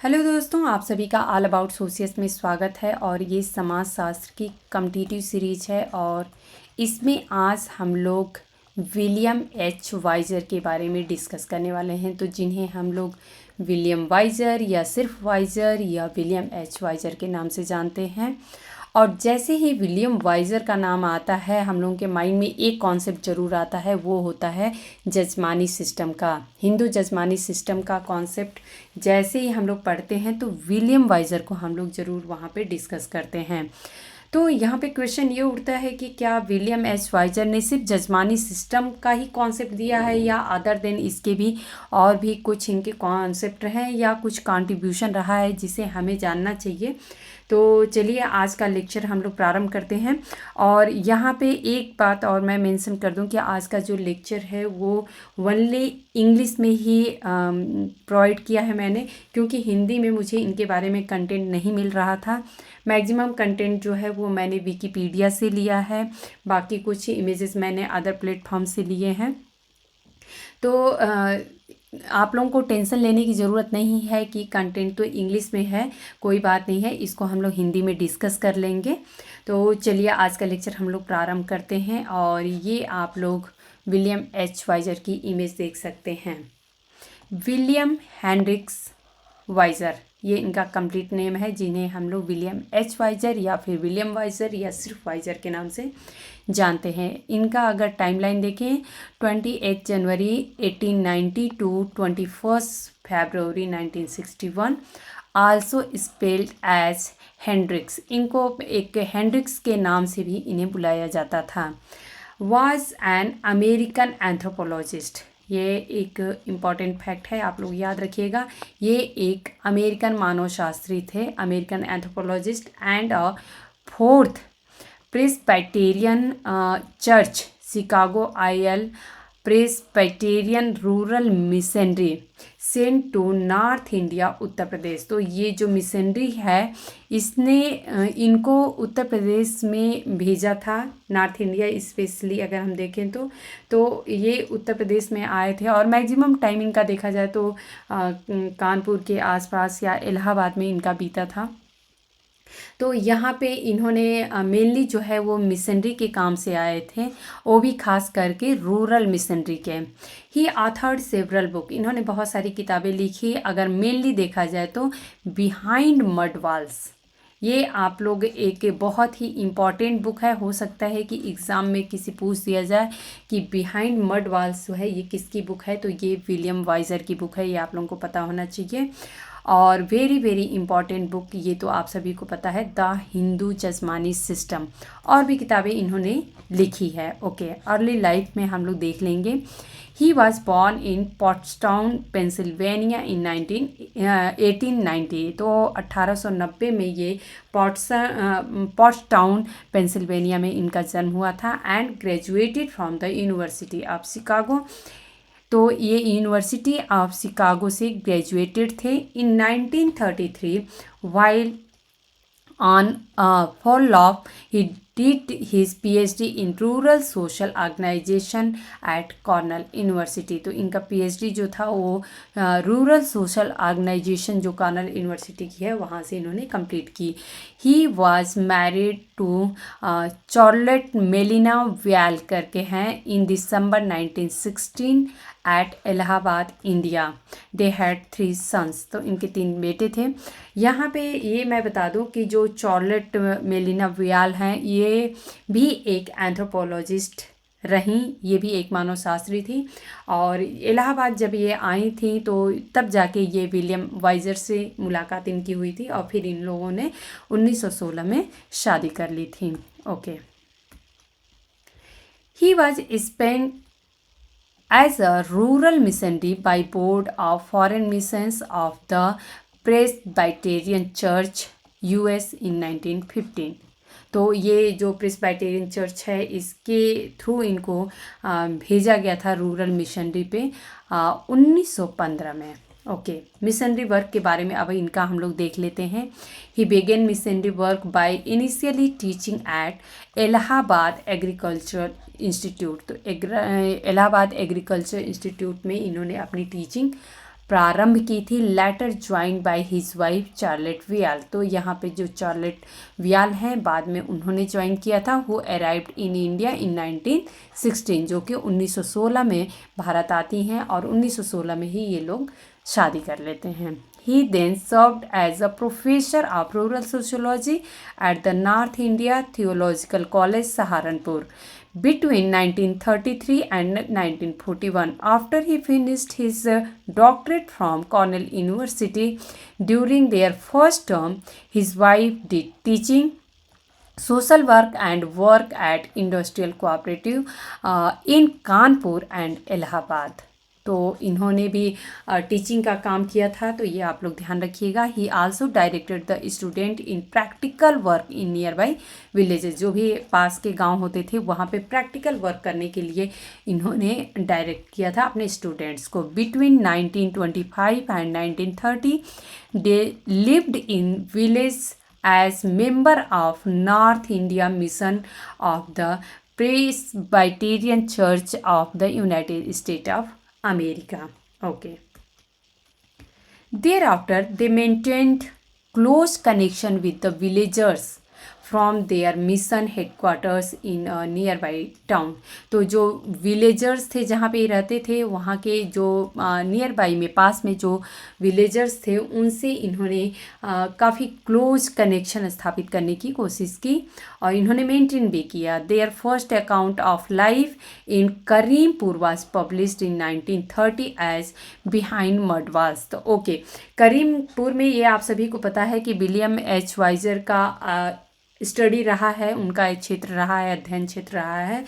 Hello दोस्तों, आप सभी का ऑल अबाउट सोशियस में स्वागत है। और ये समाज शास्त्र की कॉम्पिटिटिव सीरीज है और इसमें आज हम लोग विलियम एच वाइजर के बारे में डिस्कस करने वाले हैं। तो जिन्हें हम लोग विलियम वाइजर या सिर्फ वाइजर या विलियम एच वाइजर के नाम से जानते हैं। और जैसे ही विलियम वाइजर का नाम आता है हम लोगों के माइंड में एक कॉन्सेप्ट ज़रूर आता है, वो होता है जजमानी सिस्टम का, हिंदू जजमानी सिस्टम का कॉन्सेप्ट। जैसे ही हम लोग पढ़ते हैं तो विलियम वाइजर को हम लोग ज़रूर वहाँ पे डिस्कस करते हैं। तो यहाँ पे क्वेश्चन ये उठता है कि क्या विलियम एच वाइजर ने सिर्फ जजमानी सिस्टम का ही कॉन्सेप्ट दिया है या अदर देन इसके भी और भी कुछ इनके कॉन्सेप्ट हैं या कुछ कंट्रीब्यूशन रहा है जिसे हमें जानना चाहिए। तो चलिए आज का लेक्चर हम लोग प्रारंभ करते हैं। और यहाँ पे एक बात और मैं मेंशन कर दूं कि आज का जो लेक्चर है वो ओनली इंग्लिश में ही प्रोवाइड किया है मैंने, क्योंकि हिंदी में मुझे इनके बारे में कंटेंट नहीं मिल रहा था। मैक्सिमम कंटेंट जो है वो मैंने विकिपीडिया से लिया है, बाकी कुछ इमेजेस मैंने अदर प्लेटफॉर्म से लिए हैं। तो आप लोगों को टेंशन लेने की ज़रूरत नहीं है कि कंटेंट तो इंग्लिश में है, कोई बात नहीं है, इसको हम लोग हिंदी में डिस्कस कर लेंगे। तो चलिए आज का लेक्चर हम लोग प्रारंभ करते हैं। और ये आप लोग विलियम एच वाइजर की इमेज देख सकते हैं। विलियम हेनरिक्स वाइजर, ये इनका कंप्लीट नेम है, जिन्हें हम लोग विलियम एच वाइजर या फिर विलियम वाइजर या सिर्फ वाइजर के नाम से जानते हैं। इनका अगर टाइमलाइन देखें 28 जनवरी 1890 टू 21 फरवरी 1961, आल्सो स्पेल्ड एज हेंड्रिक्स। इनको एक हेंड्रिक्स के नाम से भी इन्हें बुलाया जाता था। वॉज एन अमेरिकन एंथ्रोपोलॉजिस्ट, ये एक इम्पॉर्टेंट फैक्ट है, आप लोग याद रखिएगा। ये एक अमेरिकन मानवशास्त्री थे, American anthropologist and a Fourth Presbyterian Church Chicago IL Presbyterian rural missionary sent to North India Uttar Pradesh. तो ये जो मिशनरी है इसने इनको उत्तर प्रदेश में भेजा था, नॉर्थ इंडिया स्पेशली अगर हम देखें तो ये उत्तर प्रदेश में आए थे। और मैक्सिमम टाइम इनका देखा जाए तो कानपुर के आसपास या इलाहाबाद में इनका बीता था। तो यहाँ पे इन्होंने मेनली जो है वो मिशनरी के काम से आए थे, वो भी खास करके रूरल मिशनरी के। ही ऑथर्ड सेवरल बुक, इन्होंने बहुत सारी किताबें लिखी। अगर मेनली देखा जाए तो बिहाइंड मड वॉल्स, ये आप लोग एक बहुत ही इम्पॉर्टेंट बुक है। हो सकता है कि एग्ज़ाम में किसी पूछ दिया जाए कि बिहाइंड मड वॉल्स जो है ये किसकी बुक है, तो ये विलियम वाइजर की बुक है, ये आप लोगों को पता होना चाहिए। और वेरी वेरी इंपॉर्टेंट बुक, ये तो आप सभी को पता है, द हिंदू जजमानी सिस्टम। और भी किताबें इन्होंने लिखी है। ओके, अर्ली लाइफ में हम लोग देख लेंगे। He was born in Pottstown Pennsylvania in 1890। तो 1890 में ये पॉट्सटाउन पेंसिल्वेनिया में इनका जन्म हुआ था। And graduated from the University of Chicago, तो ये यूनिवर्सिटी ऑफ शिकागो से ग्रेजुएटेड थे। In 1933 while on furlough he did his PhD in rural social organisation at Cornell University. तो इनका पीएचडी जो था वो रूरल सोशल ऑर्गेनाइजेशन जो कॉर्नल यूनिवर्सिटी की है वहाँ से इन्होंने कंप्लीट की। He was married to Charlotte Melina Viall करके हैं in December 1916 at Allahabad India. They had 3 sons, तो इनके 3 बेटे थे। यहाँ पे ये मैं बता दूँ कि जो चार्लेट मेलिना व्याल हैं ये भी एक एंथ्रोपोलॉजिस्ट रहीं, ये भी एक मानवशास्त्री थी। और इलाहाबाद जब ये आई थी तो तब जाके ये विलियम वाइजर से मुलाकात इनकी हुई थी और फिर इन लोगों ने 1916 में शादी कर ली थी। Okay, he was spent as a rural missionary by board of foreign missions of the Presbyterian Church US in 1915। तो ये जो प्रेस्बिटेरियन चर्च है इसके थ्रू इनको भेजा गया था रूरल मिशनरी पे 1915 में। ओके, मिशनरी वर्क के बारे में अब इनका हम लोग देख लेते हैं। ही बेगन missionary work by initially teaching eight Allahabad agriculture institute. तो इलाहाबाद एग्रीकल्चर इंस्टीट्यूट में इन्होंने अपनी टीचिंग प्रारंभ की थी, later joined by his wife Charlotte Viall. तो यहाँ पे जो चार्लेट वियाल हैं बाद में उन्होंने ज्वाइन किया था। Who arrived in India in 1916, जो कि 1916 में भारत आती हैं और 1916 में ही ये लोग शादी कर लेते हैं। He then served as a professor of rural sociology at the North India Theological College, Saharanpur, between 1933 and 1941. After he finished his doctorate from Cornell University, during their first term, his wife did teaching, social work and work at industrial cooperative in Kanpur and Allahabad. तो इन्होंने भी teaching का काम किया था, तो ये आप लोग ध्यान रखिएगा। ही also directed the student in practical work in near by villages. जो भी पास के गांव होते थे वहाँ पे प्रैक्टिकल वर्क करने के लिए इन्होंने डायरेक्ट किया था अपने स्टूडेंट्स को। Between 1925 and 1930 they lived in village as member of North India Mission of the Presbyterian Church of the United States of America. Okay. Thereafter, they maintained close connection with the villagers from their mission headquarters in a nearby town. तो जो villagers थे जहाँ पे रहते थे वहाँ के जो नियर बाई में पास में जो विलेजर्स थे उनसे इन्होंने काफ़ी क्लोज कनेक्शन स्थापित करने की कोशिश की और इन्होंने मेंटेन भी किया। Their first account of life in Karimpur was published in 1930 as behind mud walls. तो ओके, करीमपुर में ये आप सभी को पता है कि विलियम एच वाइजर का स्टडी रहा है, उनका एक क्षेत्र रहा है, अध्ययन क्षेत्र रहा है,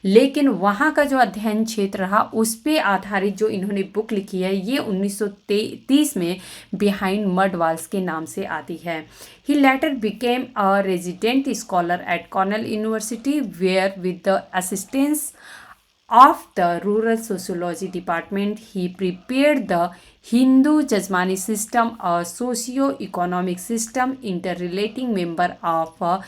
लेकिन वहाँ का जो अध्ययन क्षेत्र रहा उस पे आधारित जो इन्होंने बुक लिखी है ये 1930 में बिहाइंड मड वॉल्स के नाम से आती है। He later became a resident scholar at Cornell University where with the assistance of the rural sociology department he prepared the Hindu Jajmani system, a socio-economic system interrelating member of a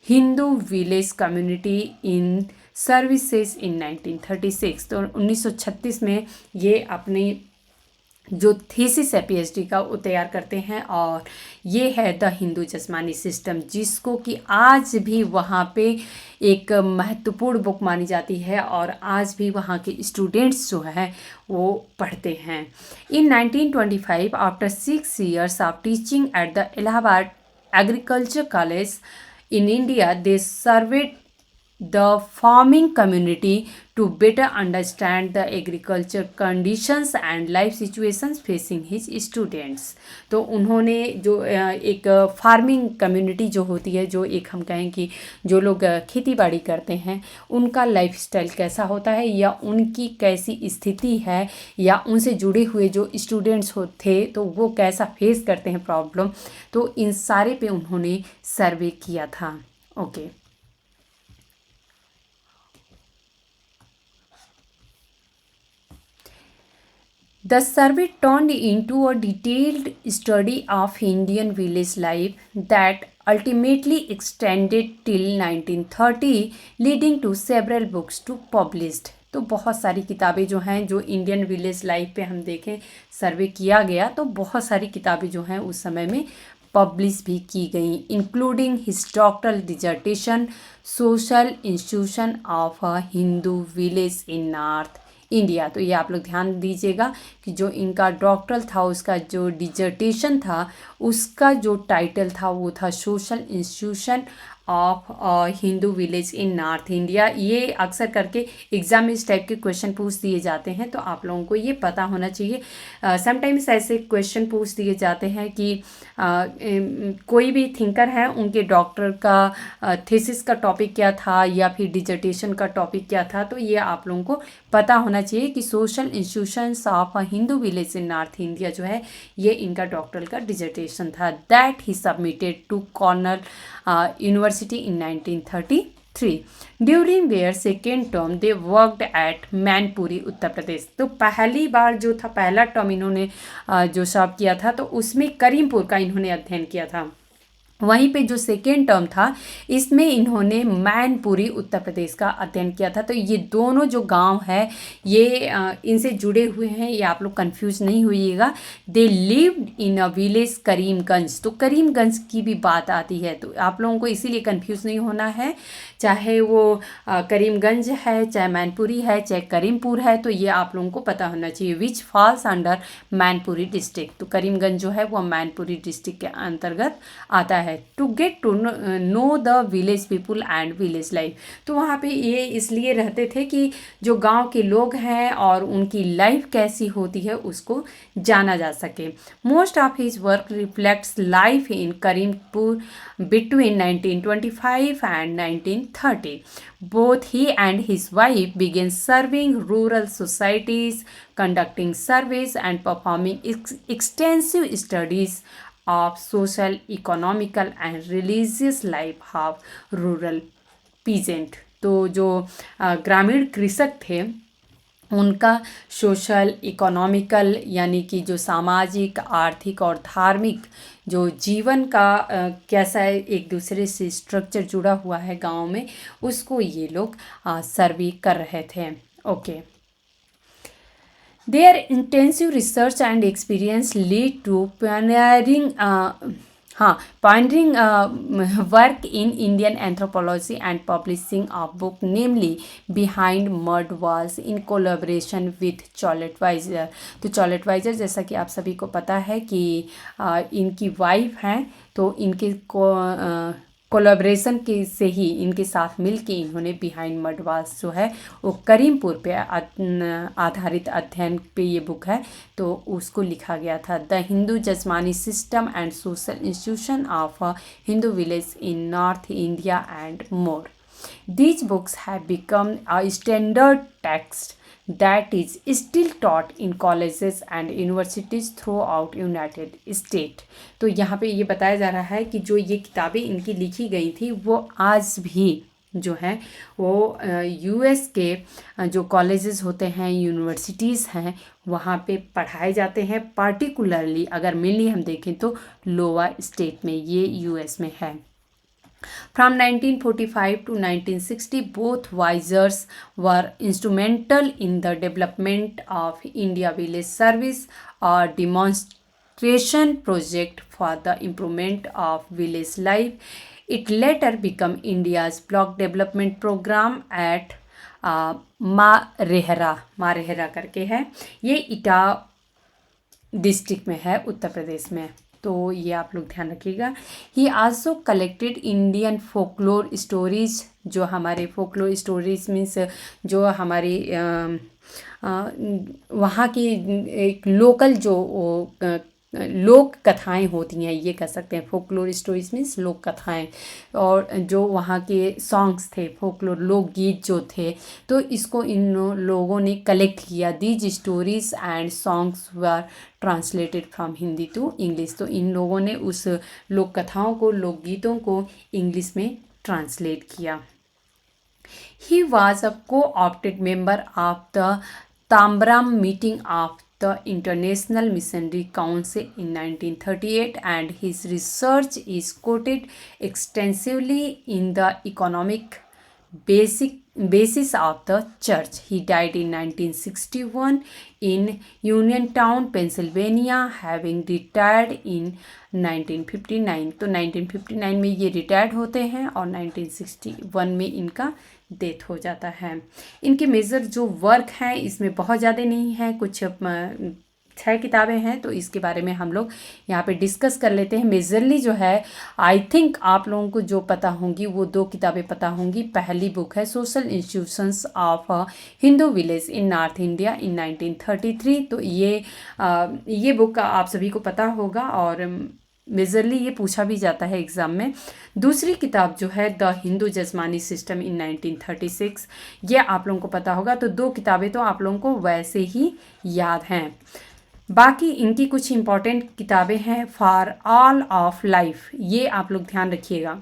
Hindu village community in services in 1936। तो 1936 में ये अपनी जो thesis है PhD का वो तैयार करते हैं और ये है द हिंदू जस्मानी सिस्टम, जिसको कि आज भी वहाँ पे एक महत्वपूर्ण बुक मानी जाती है और आज भी वहाँ के स्टूडेंट्स जो हैं वो पढ़ते हैं। इन 1925 after 6 years of teaching at the Allahabad agriculture college in India they served the farming community to better understand the agriculture conditions and life situations facing his students। तो उन्होंने जो एक फार्मिंग कम्युनिटी जो होती है, जो एक हम कहें कि जो लोग खेती बाड़ी करते हैं उनका लाइफस्टाइल कैसा होता है या उनकी कैसी स्थिति है या उनसे जुड़े हुए जो स्टूडेंट्स थे तो वो कैसा फेस करते हैं प्रॉब्लम, तो इन सारे पे उन्होंने सर्वे किया था। Okay The survey turned into a detailed study of Indian village life that ultimately extended till 1930, leading to several books to published। तो बहुत सारी किताबें जो हैं जो इंडियन विलेज लाइफ पे हम देखें सर्वे किया गया तो बहुत सारी किताबें जो हैं उस समय में पब्लिश भी की गई, including his doctoral dissertation social institution of a Hindu village in north India. तो ये आप लोग ध्यान दीजिएगा कि जो इनका डॉक्टरल था उसका जो डिजर्टेशन था उसका जो टाइटल था वो था social institution of Hindu village in north India. ये अक्सर करके एग्ज़ाम में इस टाइप के क्वेश्चन पूछ दिए जाते हैं तो आप लोगों को ये पता होना चाहिए। समटाइम्स ऐसे क्वेश्चन पूछ दिए जाते हैं कि कोई भी थिंकर है उनके डॉक्टर का थीसिस का टॉपिक क्या था या फिर डिजर्टेशन का टॉपिक क्या था, तो ये आप लोगों को पता होना चाहिए कि social institutions of Hindu village in north India जो है ये इनका डॉक्टरल का डिजर्टेशन था। That he submitted to Cornell University in 1933। During their second term they worked at Mainpuri Uttar Pradesh. तो पहली बार जो था पहला टर्म इन्होंने जो सर्व किया था तो उसमें करीमपुर का इन्होंने अध्ययन किया था। वहीं पे जो सेकेंड टर्म था इसमें इन्होंने मैनपुरी उत्तर प्रदेश का अध्ययन किया था। तो ये दोनों जो गांव है ये इनसे जुड़े हुए हैं, ये आप लोग कंफ्यूज नहीं होइएगा। They lived in a village Karimganj, तो करीमगंज की भी बात आती है, तो आप लोगों को इसीलिए कंफ्यूज नहीं होना है। चाहे वो करीमगंज है, चाहे मैनपुरी है, चाहे करीमपुर है, तो ये आप लोगों को पता होना चाहिए which falls under Mainpuri district. तो करीमगंज जो है वो मैनपुरी डिस्ट्रिक्ट के अंतर्गत आता है। To get to know the village people and village life, तो वहाँ पे ये इसलिए रहते थे कि जो गांव के लोग हैं और उनकी लाइफ कैसी होती है उसको जाना जा सके। Most of his work reflects life in Karimpur between 1925 and 1930. Both he and his wife began serving rural societies, conducting surveys and performing extensive studies of social, economical and religious life of rural peasant. तो जो ग्रामीण कृषक थे उनका social, economical यानी कि जो सामाजिक, आर्थिक और धार्मिक जो जीवन का कैसा है, एक दूसरे से स्ट्रक्चर जुड़ा हुआ है गांव में, उसको ये लोग सर्वे कर रहे थे। Okay, their intensive research and experience lead to pioneering work in Indian anthropology and publishing a book namely Behind Mud Walls in collaboration with Chollet-Weiser। तो Chollet-Weiser जैसा कि आप सभी को पता है कि इनकी वाइफ हैं, तो इनके कोलैबोरेशन के से ही इनके साथ मिल के इन्होंने बिहाइंड मड वॉल्स जो है वो करीमपुर पे आधारित अध्ययन पे ये बुक है, तो उसको लिखा गया था। The Hindu jajmani system and social institution of Hindu village in north India and more. These books have become a standard text that is still taught in colleges and universities throughout United States। तो यहाँ पे ये बताया जा रहा है कि जो ये किताबें इनकी लिखी गई थी वो आज भी जो है वो यूएस के जो कॉलेजेस होते हैं, यूनिवर्सिटीज़ हैं, वहाँ पे पढ़ाए जाते हैं। पार्टिकुलरली अगर मेनली हम देखें तो लोअर स्टेट में, ये यूएस में है। From 1945 to 1960, both Weisers were instrumental in the development of India Village Service, a demonstration project for the improvement of village life. It later became India's block development program at मारेहरा करके है, ये इटा district में है, उत्तर प्रदेश में। तो ये आप लोग ध्यान रखिएगा। ही also collected Indian folklore stories, जो हमारे फोकलोर स्टोरीज मीन्स जो हमारी वहाँ की एक लोकल जो लोक कथाएँ होती हैं, ये कह सकते हैं। फोकलोर स्टोरीज मीन्स लोक कथाएँ, और जो वहाँ के सॉन्ग्स थे, फोकलोर लोकगीत जो थे, तो इसको इन लोगों ने कलेक्ट किया। These stories and songs were translated from Hindi to English. तो इन लोगों ने उस लोक कथाओं को, लोकगीतों को इंग्लिश में ट्रांसलेट किया। He was a co-opted member of the Tambaram meeting of the International Missionary Council in 1938, and his research is quoted extensively in the economic basis of the church. He died in 1961 in Uniontown, Pennsylvania, having retired in 1959। तो 1959 में ये retired होते हैं और 1961 में इनका death हो जाता है। इनके मेजर जो वर्क हैं इसमें बहुत ज़्यादा नहीं है, कुछ 6 किताबें हैं, तो इसके बारे में हम लोग यहाँ पे डिस्कस कर लेते हैं। मेजरली जो है आई थिंक आप लोगों को जो पता होंगी वो 2 किताबें पता होंगी। पहली बुक है social institutions of Hindu village in north India in 1933। तो ये बुक आप सभी को पता होगा और मेजरली ये पूछा भी जाता है एग्ज़ाम में। दूसरी किताब जो है the Hindu jajmani system in 1936, ये आप लोगों को पता होगा। तो 2 किताबें तो आप लोगों को वैसे ही याद हैं। बाकी इनकी कुछ इम्पॉर्टेंट किताबें हैं। फॉर ऑल ऑफ लाइफ, ये आप लोग ध्यान रखिएगा।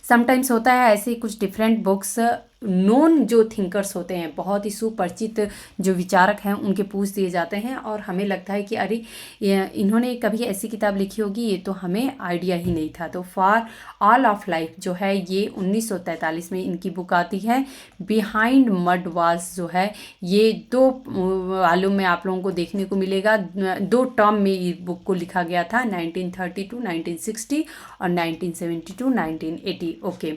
समटाइम्स होता है ऐसे कुछ डिफरेंट बुक्स नोन जो थिंकर्स होते हैं, बहुत ही सुपरिचित जो विचारक हैं, उनके पूछ दिए जाते हैं और हमें लगता है कि अरे इन्होंने कभी ऐसी किताब लिखी होगी, ये तो हमें आइडिया ही नहीं था। तो फॉर ऑल ऑफ लाइफ जो है ये 1943 में इनकी बुक आती है। बिहाइंड मड वॉल्स जो है ये 2 वॉल्यूम में आप लोगों को देखने को मिलेगा। 2 टर्म में ये बुक को लिखा गया था, 1932 1960 और 1972 1980। Okay,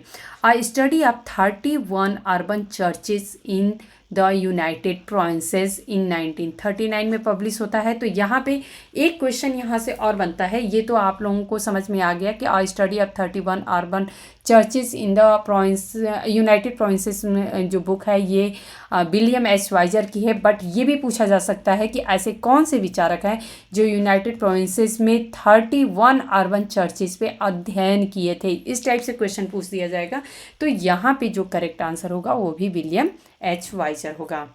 A study of 31 urban churches in the United Provinces in 1939 में पब्लिश होता है। तो यहाँ पे एक क्वेश्चन यहाँ से और बनता है, ये तो आप लोगों को समझ में आ गया कि a study of 31 urban churches in the province United Provinces में जो बुक है ये विलियम एच वाइजर की है। बट ये भी पूछा जा सकता है कि ऐसे कौन से विचारक हैं जो यूनाइटेड प्रोविंसेस में 31 अर्बन चर्चेस पे अध्ययन किए थे। इस टाइप से क्वेश्चन पूछ दिया जाएगा। तो यहाँ पे जो करेक्ट आंसर होगा वो भी विलियम एच वाइजर होगा।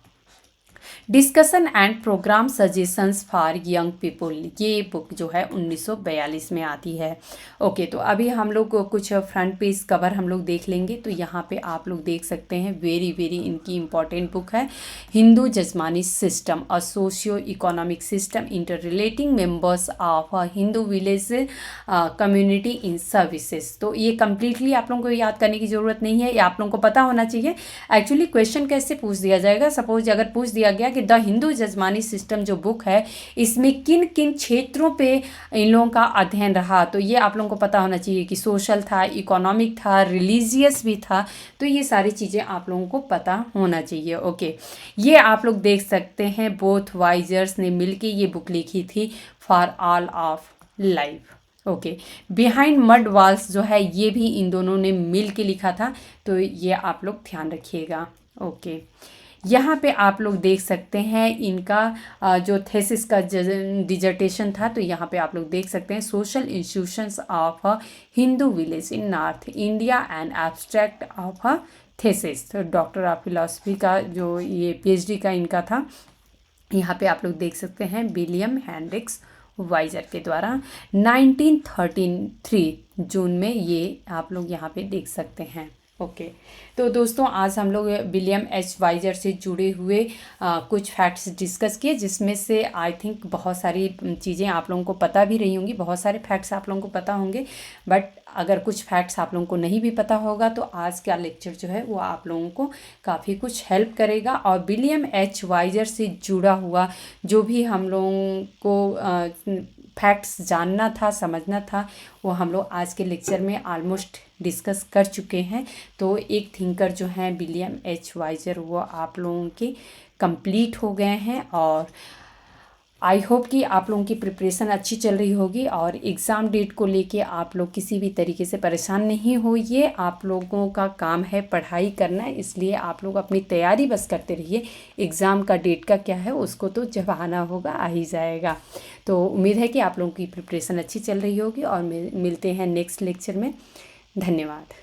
Discussion and program suggestions for young people, ये बुक जो है 1942 में आती है। ओके, तो अभी हम लोग कुछ फ्रंट पेज कवर हम लोग देख लेंगे। तो यहाँ पे आप लोग देख सकते हैं, वेरी वेरी इनकी इम्पॉर्टेंट बुक है, Hindu jajmani system, a socio economic system inter relating members of Hindu village community in services. तो ये कम्प्लीटली आप लोगों को याद करने की ज़रूरत नहीं है, ये आप लोगों को पता होना चाहिए। एक्चुअली क्वेश्चन कैसे पूछ दिया जाएगा, सपोज अगर पूछ दिया गया कि द हिंदू जजमानी सिस्टम जो बुक है इसमें किन किन क्षेत्रों पे इन लोगों का अध्ययन रहा, तो ये आप लोगों को पता होना चाहिए कि सोशल था, इकोनॉमिक था, रिलीजियस भी था। तो ये सारी चीज़ें आप लोगों को पता होना चाहिए। ओके, ये आप लोग देख सकते हैं, बोथ वाइजर्स ने मिलके ये बुक लिखी थी, for all of life. Okay, behind mud walls जो है ये भी इन दोनों ने मिल के लिखा था। तो ये आप लोग ध्यान रखिएगा। ओके, यहाँ पे आप लोग देख सकते हैं इनका जो थेसिस का डिजर्टेशन था। तो यहाँ पे आप लोग देख सकते हैं, social institutions of a Hindu village in north India and abstract of a thesis. तो डॉक्टर ऑफ फिलॉसफी का जो ये PhD का इनका था। यहाँ पे आप लोग देख सकते हैं विलियम हेनरिक्स वाइजर के द्वारा 1933 जून में ये आप लोग यहाँ पे देख सकते हैं। ओके, तो दोस्तों आज हम लोग विलियम एच वाइजर से जुड़े हुए कुछ फैक्ट्स डिस्कस किए, जिसमें से आई थिंक बहुत सारी चीज़ें आप लोगों को पता भी रही होंगी, बहुत सारे फैक्ट्स आप लोगों को पता होंगे। बट अगर कुछ फैक्ट्स आप लोगों को नहीं भी पता होगा तो आज का लेक्चर जो है वो आप लोगों को काफ़ी कुछ हेल्प करेगा। और विलियम एच वाइजर से जुड़ा हुआ जो भी हम लोगों को फैक्ट्स जानना था, समझना था, वो हम लोग आज के लेक्चर में ऑलमोस्ट डिस्कस कर चुके हैं। तो एक थिंकर जो हैं विलियम एच वाइजर, वो आप लोगों के कंप्लीट हो गए हैं। और आई होप कि आप लोगों की प्रिपरेशन अच्छी चल रही होगी और एग्ज़ाम डेट को लेके आप लोग किसी भी तरीके से परेशान नहीं होइए। आप लोगों का काम है पढ़ाई करना, इसलिए आप लोग अपनी तैयारी बस करते रहिए। एग्ज़ाम का डेट का क्या है उसको तो जब आना होगा आ ही जाएगा। तो उम्मीद है कि आप लोगों की प्रिपरेशन अच्छी चल रही होगी और मिलते हैं नेक्स्ट लेक्चर में। धन्यवाद।